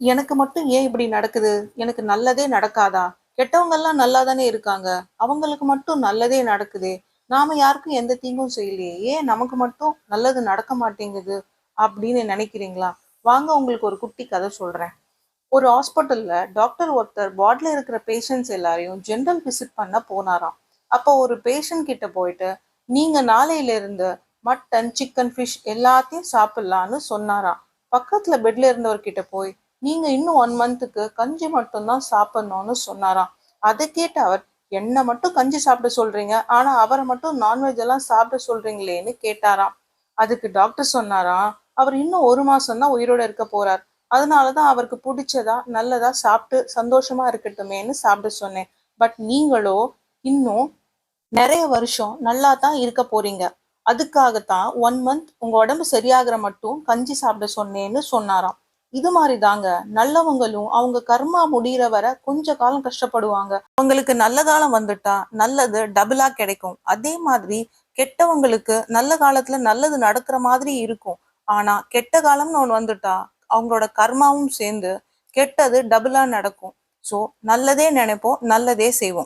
எனக்கு மட்டும் ஏன் இப்படி நடக்குது? எனக்கு நல்லதே நடக்காதா? கெட்டவங்கலாம் நல்லா தானே இருக்காங்க. அவங்களுக்கு மட்டும் நல்லதே நடக்குதே. நாம யாருக்கும் எந்த தீங்கும் செய்யலையே. ஏன் நமக்கு மட்டும் நல்லது நடக்க மாட்டேங்குது? அப்படின்னு நினைக்கிறீங்களா? வாங்க உங்களுக்கு ஒரு குட்டி கதை சொல்றேன். ஒரு ஹாஸ்பிட்டல்ல டாக்டர் ஒருத்தர் வார்டுல இருக்கிற பேஷண்ட்ஸ் எல்லாரையும் ஜெனரல் விசிட் பண்ண போனாராம். அப்போ ஒரு பேஷண்ட் கிட்ட போயிட்டு, நீங்க நாளையில இருந்து மட்டன், சிக்கன், ஃபிஷ் எல்லாத்தையும் சாப்பிடலான்னு சொன்னாராம். பக்கத்துல பெட்ல இருந்தவர்கிட்ட போய், நீங்க இன்னும் 1 மந்த்துக்கு கஞ்சி மட்டும்தான் சாப்பிடணும்னு சொன்னாராம். அதை கேட்ட அவர், என்ன மட்டும் கஞ்சி சாப்பிட சொல்றீங்க, ஆனா அவரை மட்டும் நான்வெஜ் எல்லாம் சாப்பிட சொல்றீங்களேன்னு கேட்டாராம். அதுக்கு டாக்டர் சொன்னாராம், அவர் இன்னும் 1 மாசம் தான் உயிரோட இருக்க போறார். அதனாலதான் அவருக்கு பிடிச்சதா நல்லதா சாப்பிட்டு சந்தோஷமா இருக்கட்டுமேன்னு சாப்பிட சொன்னேன். பட் நீங்களோ இன்னும் நிறைய வருஷம் நல்லா தான் இருக்க போறீங்க. அதுக்காகத்தான் 1 மந்த் உங்க உடம்பு சரியாகிற மட்டும் கஞ்சி சாப்பிட சொன்னேன்னு சொன்னாராம். இது மாதிரி தாங்க நல்லவங்களும் அவங்க கர்மா முடிகிற வரை கொஞ்ச காலம் கஷ்டப்படுவாங்க. அவங்களுக்கு நல்ல காலம் வந்துட்டா நல்லது டபுளா கிடைக்கும். அதே மாதிரி கெட்டவங்களுக்கு நல்ல காலத்துல நல்லது நடக்கிற மாதிரி இருக்கும். ஆனா கெட்ட காலம்னு ஒண்ணு வந்துட்டா அவங்களோட கர்மாவும் சேர்ந்து கெட்டது டபுளா நடக்கும். சோ நல்லதே நினைப்போம், நல்லதே செய்வோம்.